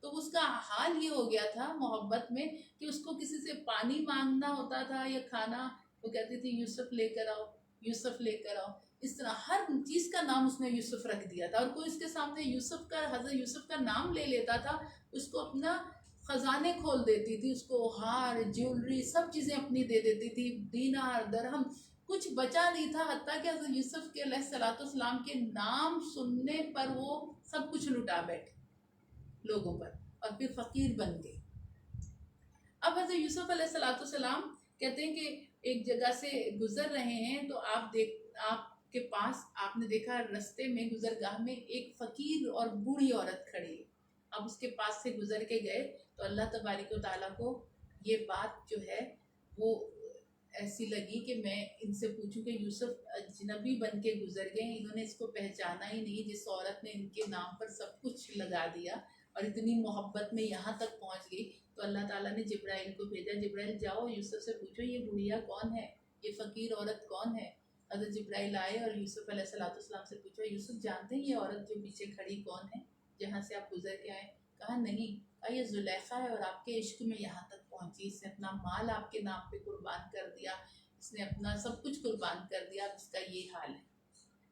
تو اس کا حال یہ ہو گیا تھا محبت میں کہ اس کو کسی سے پانی مانگنا ہوتا تھا یا کھانا، وہ کہتی تھی یوسف لے کر آؤ، یوسف لے کر آؤ. اس طرح ہر چیز کا نام اس نے یوسف رکھ دیا تھا اور کوئی اس کے سامنے حضرت یوسف کا نام لے لیتا تھا اس کو اپنا خزانے کھول دیتی تھی، اس کو ہار جیولری سب چیزیں اپنی دے دیتی تھی، دینار درہم کچھ بچا نہیں تھا. حتیٰ کہ حضرت یوسف کے علیہ السلام کے نام سننے پر وہ سب کچھ لٹا بیٹھے لوگوں پر اور پھر فقیر بن گئے. اب حضرت یوسف علیہ السلام کہتے ہیں کہ ایک جگہ سے گزر رہے ہیں تو آپ کے پاس آپ نے دیکھا رستے میں گزرگاہ میں ایک فقیر اور بوڑھی عورت کھڑی ہے. اب اس کے پاس سے گزر کے گئے تو اللہ تبارک و تعالیٰ کو یہ بات جو ہے وہ ایسی لگی کہ میں ان سے پوچھوں کہ یوسف اجنبی بن کے گزر گئے، انہوں نے اس کو پہچانا ہی نہیں جس عورت نے ان کے نام پر سب کچھ لگا دیا اور اتنی محبت میں یہاں تک پہنچ گئی. تو اللہ تعالیٰ نے جبرائیل کو بھیجا، جبرائیل جاؤ یوسف سے پوچھو یہ بڑھیا کون ہے، یہ فقیر عورت کون ہے. حضرت جبرائیل آئے اور یوسف علیہ السلام سے پوچھو یوسف جانتے ہیں یہ عورت جو پیچھے کھڑی کون ہے جہاں سے آپ گزر کے آئے؟ کہا نہیں. کہا یہ زلیخا ہے اور آپ کے عشق میں یہاں تک پہنچی، اس نے اپنا مال آپ کے نام پہ قربان کر دیا، اس نے اپنا سب کچھ قربان کر دیا، اب اس کا یہ حال ہے.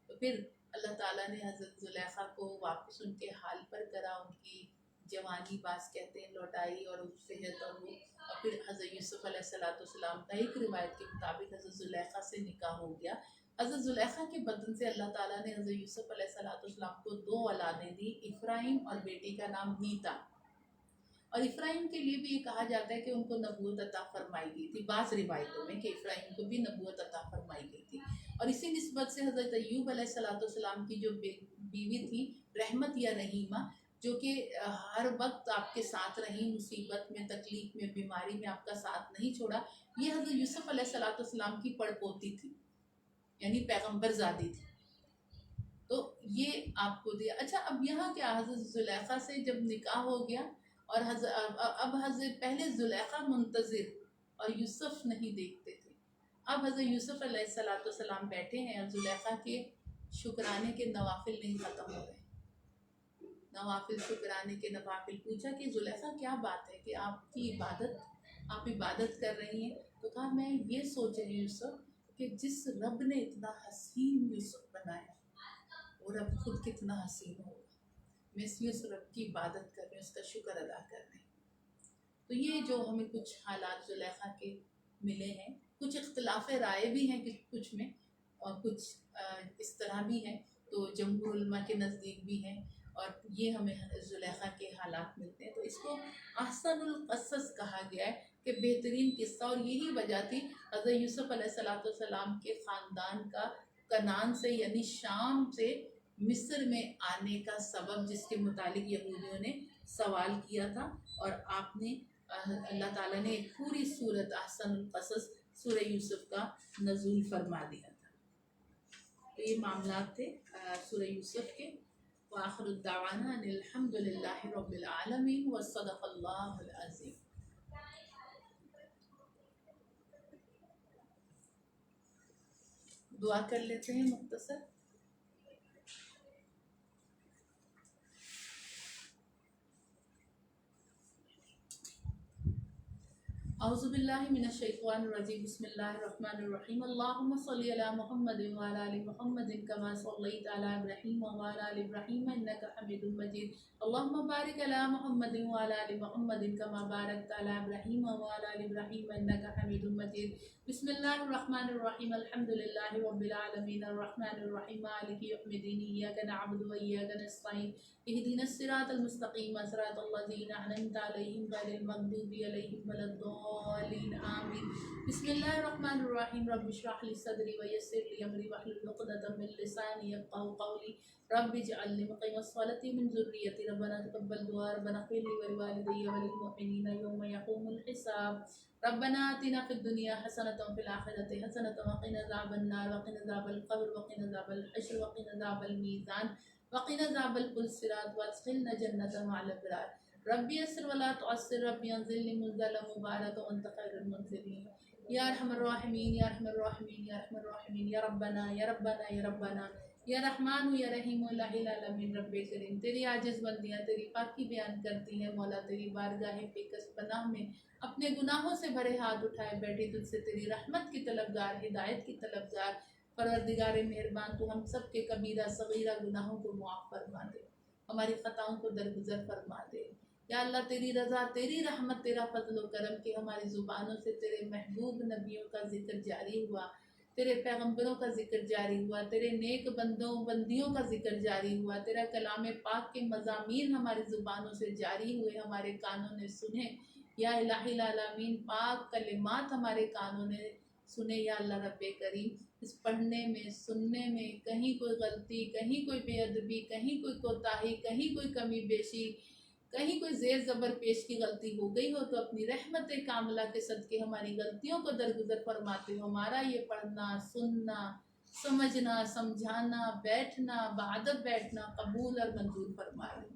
تو پھر اللہ تعالیٰ نے حضرت زلیخا کو واپس ان کے حال پر کرا، ان کی جوانی باز کہتے ہیں لوٹائی اور صحت اور وہ، اور پھر حضرت یوسف علیہ السلام کا ایک روایت کے مطابق حضرت زلیخا سے نکاح ہو گیا۔ حضرت زلیخا کے بدن سے اللہ تعالیٰ نے حضرت یوسف علیہ السلام کو 2 اولادیں دی، افراہیم اور بیٹی کا نام نیتا۔ اور افراہیم کے لیے بھی یہ کہا جاتا ہے کہ ان کو نبوت عطا فرمائی گئی تھی، بعض روایتوں میں کہ افراہیم کو بھی نبوت عطا فرمائی گئی تھی۔ اور اسی نسبت سے حضرت ایوب علیہ السلام کی جو بیوی تھی رحمت یا رحیمہ، جو کہ ہر وقت آپ کے ساتھ رہی، مصیبت میں، تکلیف میں، بیماری میں آپ کا ساتھ نہیں چھوڑا، یہ حضرت یوسف علیہ السلام کی پڑ پوتی تھی، یعنی پیغمبر زادی تھی۔ تو یہ آپ کو دیا۔ اچھا، اب یہاں کیا حضرت زلیخا سے جب نکاح ہو گیا اور اب حضرت پہلے زلیخا منتظر اور یوسف نہیں دیکھتے تھے، اب حضرت یوسف علیہ السلام بیٹھے ہیں اور زلیخا کے شکرانے کے نوافل نہیں ختم ہو رہے، نوافل شکرانے کے نوافل۔ پوچھا کہ زلیخا کیا بات ہے کہ آپ عبادت کر رہی ہیں؟ تو کہا میں یہ سوچ رہی ہوں یوسف کہ جس رب نے اتنا حسین یوسف بنایا وہ رب خود کتنا حسین ہوگا، میں اس لیے اس رب کی عبادت کر رہی ہوں، اس کا شکر ادا کر رہی ہوں۔ تو یہ جو ہمیں کچھ حالات زلیخا کے ملے ہیں، کچھ اختلاف رائے بھی ہیں کچھ میں، اور کچھ اس طرح بھی ہیں، تو جمہور علماء کے نزدیک بھی ہیں، اور یہ ہمیں زلیخا کے حالات ملتے ہیں۔ تو اس کو احسن القصص کہا گیا ہے کہ بہترین قصہ، اور یہی وجہ تھی حضرت یوسف علیہ السلام کے خاندان کا کنعان سے یعنی شام سے مصر میں آنے کا سبب، جس کے متعلق یہودیوں نے سوال کیا تھا، اور آپ نے اللہ تعالیٰ نے ایک پوری سورت احسن القصص سورہ یوسف کا نزول فرما دیا تھا۔ تو یہ معاملات تھے سورہ یوسف کے۔ وآخر الدعوانا ان الحمد للہ رب العالمین وصدق اللہ العظیم۔ دعا کر لیتے ہیں مختصر۔ اعوذ باللہ من الشیطان الرجیم، بسم اللہ الرحمن الرحیم، اللہم صلی علی محمد وعلی آل محمد کما صلیت علی ابراہیم وعلی آل ابراہیم انک حمید مجید، اللہم بارک علی محمد وعلی آل محمد کما بارکت علی ابراہیم وعلی آل ابراہیم انک حمید مجید، بسم اللہ الرحمن الرحیم، الحمد للہ رب العالمین، الرحمن الرحیم، مالک یوم الدین، ایاک نعبد و ایاک نستعین، اہدنا الصراط المستقیم صراط الذین انعمت علیہم غیر المغضوب علیہم ولا الضالین آمین۔ بسم اللہ الرحمن الرحیم، رب اشرح لی صدری ویسر لی امری واحلل عقدۃ من لسانی یفقہوا قولی، رب اجعلنی مقیم الصلاۃ من ذریتی، ربنا تقبل دعاء، ربنا اغفر لی ولوالدی وللمؤمنین یوم یقوم الحساب، ربنا آتنا فی الدنیا حسنۃ وفی الآخرۃ حسنۃ وقنا عذاب النار وقنا عذاب القبر وقنا عذاب الحشر وقنا عذاب المیزان وقنا عذاب الصراط وادخلنا جنۃ مع الابرار، ربی یسر ولا تعسر، ربی انزلنی منزلا مبارکا وانت خیر المنزلین، یا ارحم الراحمین یا ارحم الراحمین یا ارحم الراحمین، یا ربنا یا ربنا یا ربنا یا رحمان یا رحیم الہ العالمین۔ رب کریم، تیری عاجز بندیاں تیری پاکی بیان کرتی ہیں مولا، تیری بارگاہ پیکس پناہ میں اپنے گناہوں سے بھرے ہاتھ اٹھائے بیٹھی تجھ سے تیری رحمت کی طلبگار، ہدایت کی طلبگار، پروردگار مہربان تو ہم سب کے کبیرہ صغیرہ گناہوں کو معاف فرما دے، ہماری خطاؤں کو درگزر فرما دے۔ یا اللہ، تیری رضا، تیری رحمت، تیرا فضل و کرم کہ ہماری زبانوں سے تیرے محبوب نبیوں کا ذکر جاری ہوا، تیرے پیغمبروں کا ذکر جاری ہوا، تیرے نیک بندیوں کا ذکر جاری ہوا، تیرا کلام پاک کے مضامین ہماری زبانوں سے جاری ہوئے، ہمارے کانوں نے سنے۔ یا الہ العالمین، پاک کلمات ہمارے کانوں نے سنے۔ یا اللہ رب کریم، اس پڑھنے میں، سننے میں کہیں کوئی غلطی، کہیں کوئی بے ادبی، کہیں کوئی کوتاہی، کہیں کوئی کمی بیشی، کہیں کوئی زیر زبر پیش کی غلطی ہو گئی ہو تو اپنی رحمت کاملہ کے صدقے ہماری غلطیوں کو درگزر فرماتے ہو، ہمارا یہ پڑھنا، سننا، سمجھنا، سمجھانا، بیٹھنا، بعدت بیٹھنا قبول اور منظور فرما لے۔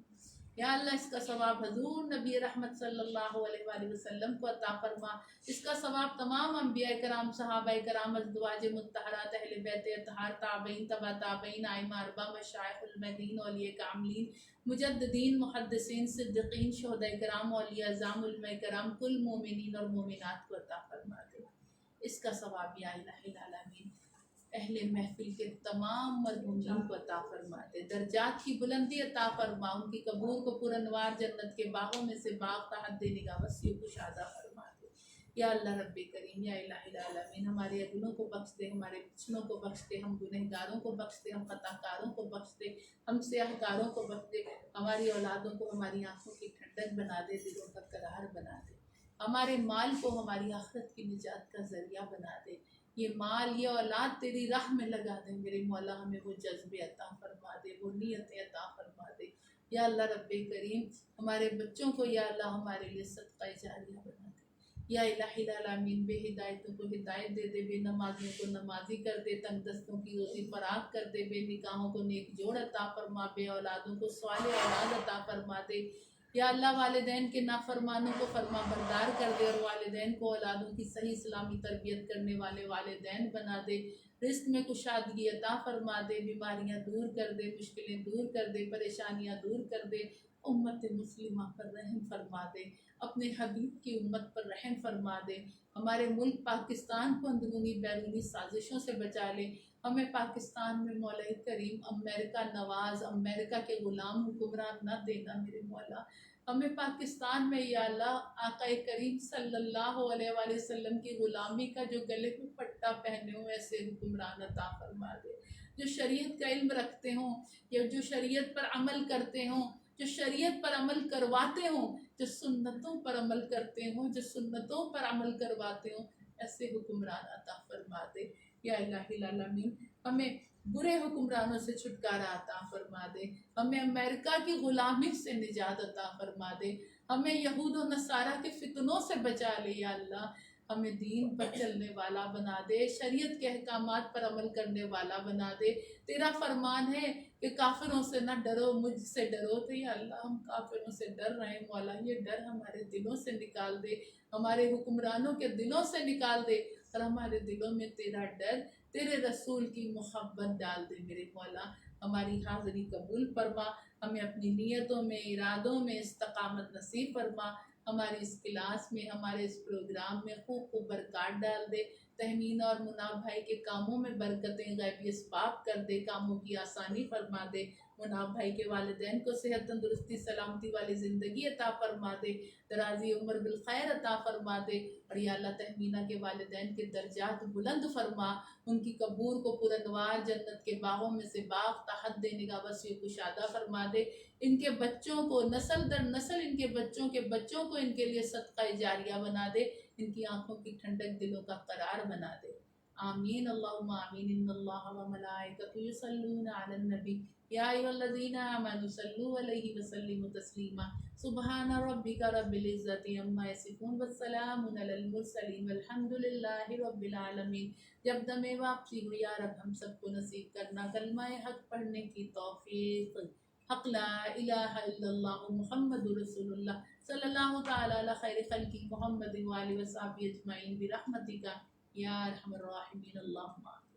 یا اللہ، اس کا ثواب حضور نبی رحمت صلی اللہ علیہ وآلہ وسلم کو عطا فرما، اس کا ثواب تمام انبیاء کرام، صحابہ کرام، ازواج مطہرات، اہل بیت اطہار، تابعین، تبع تابعین، ائمہ اربعہ، مشائخ المدین، اولیاء کاملین، مجددین، محدثین، صدیقین، شہداء کرام، اولیاء اعظام، علماء کرام، کل مومنین اور مومنات کو عطا فرما دے۔ اس کا ثواب یا الہ العالمین اہل محفل کے تمام مرحومین کو عطا فرما دے، درجات کی بلندی عطا فرما، ان کی قبور کو پرانوار جنت کے باغوں میں سے باغ تحت نگاہ وسیع و کشادہ فرما دے۔ یا اللہ رب کریم، یا الہ العالمین ہمارے عدلوں کو بخش دے، ہمارے پچھلوں کو بخش دے، ہم گنہگاروں کو بخش دے، ہم خطا کاروں کو بخش دے، ہم سیاہ کاروں کو بخش دے، ہماری اولادوں کو ہماری آنکھوں کی ٹھنڈک بنا دے، دلوں کا قرار بنا دے، ہمارے مال کو ہماری آخرت کی نجات کا ذریعہ بنا دے، یہ مال یہ اولاد تیری راہ میں لگا دے میرے مولا، ہمیں وہ جذبے عطا فرما دے، وہ نیتیں عطا فرما دے، یا اللہ رب کریم ہمارے بچوں کو یا اللہ ہمارے لیے صدقہ جاریہ بنا دے، یا الہ العالمین بے ہدایتوں کو ہدایت دے دے، بے نمازیوں کو نمازی کر دے، تنگ دستوں کی روزی فراخ کر دے، بے نکاحوں کو نیک جوڑ عطا فرما، بے اولادوں کو صالح اولاد عطا فرما دے، یا اللہ والدین کے نافرمانوں کو فرما بردار کر دے، اور والدین کو اولادوں کی صحیح اسلامی تربیت کرنے والے والدین بنا دے، رزق میں کشادگی عطا فرما دے، بیماریاں دور کر دے، مشکلیں دور کر دے، پریشانیاں دور کر دے، امت مسلمہ پر رحم فرما دے، اپنے حبیب کی امت پر رحم فرما دے، ہمارے ملک پاکستان کو اندرونی بیرونی سازشوں سے بچا لے، ہمیں پاکستان میں مولا کریم امریکہ نواز، امریکہ کے غلام حکمران نہ دینا میرے مولا، ہمیں پاکستان میں یا اللہ آقا کریم صلی اللہ علیہ وآلہ وسلم کی غلامی کا جو گلے میں پٹا پہنے ہوں ایسے حکمران عطا فرما دے، جو شریعت کا علم رکھتے ہوں، یا جو شریعت پر عمل کرتے ہوں، جو شریعت پر عمل کرواتے ہوں، جو سنتوں پر عمل کرتے ہوں، جو سنتوں پر عمل کرواتے ہوں، ایسے حکمران عطا فرما دے، یا الہ العالمین ہمیں برے حکمرانوں سے چھٹکارا عطا فرما دے، ہمیں امریکہ کی غلامی سے نجات عطا فرما دے، ہمیں یہود و نصارہ کے فتنوں سے بچا لے یا اللہ، ہمیں دین پر چلنے والا بنا دے، شریعت کے احکامات پر عمل کرنے والا بنا دے، تیرا فرمان ہے کہ کافروں سے نہ ڈرو مجھ سے ڈرو، تو یا اللہ ہم کافروں سے ڈر رہے ہیں مولا، یہ ڈر ہمارے دلوں سے نکال دے، ہمارے حکمرانوں کے دلوں سے نکال دے، اور ہمارے دلوں میں تیرا ڈر، تیرے رسول کی محبت ڈال دے میرے مولا، ہماری حاضری قبول فرما، ہمیں اپنی نیتوں میں ارادوں میں استقامت نصیب فرما، ہماری اس کلاس میں ہمارے اس پروگرام میں خوب خوب برکات ڈال دے، تہمینہ اور مناب بھائی کے کاموں میں برکتیں غیبی اسباب کر دے، کاموں کی آسانی فرما دے، مناب بھائی کے والدین کو صحت تندرستی سلامتی والی زندگی عطا فرما دے، درازی عمر بالخیر عطا فرما دے، اور یا اللہ تہمینہ کے والدین کے درجات بلند فرما، ان کی قبور کو پرانوار جنت کے باغوں میں سے باغ تحت دینے کا وسیع کشادہ فرما دے، ان کے بچوں کو نسل در نسل ان کے بچوں کے بچوں کو ان کے لیے صدقہ جاریہ بنا دے، ان کی آنکھوں کی ٹھنڈک دلوں کا قرار بنا دے، آمین اللہم آمین، ان اللہ و ملائکۃ یصلون علی النبی یا ایھا الذین آمنوا صلوا علیہ وسلموا تسلیما، سبحان ربک رب العزۃ عما یصفون والسلام علی المرسلین والحمد للہ رب العالمین۔ جب دم واپسی ہو یا رب ہم سب کو نصیب کرنا کلمہ حق پڑھنے کی توفیق، حق لا الہ الا اللہ محمد رسول اللہ صلی اللہ تعالی علی خیر خلقی محمد وآلہ وصحبہ اجمعین برحمتک یا ارحم الراحمین، اللہم آمین۔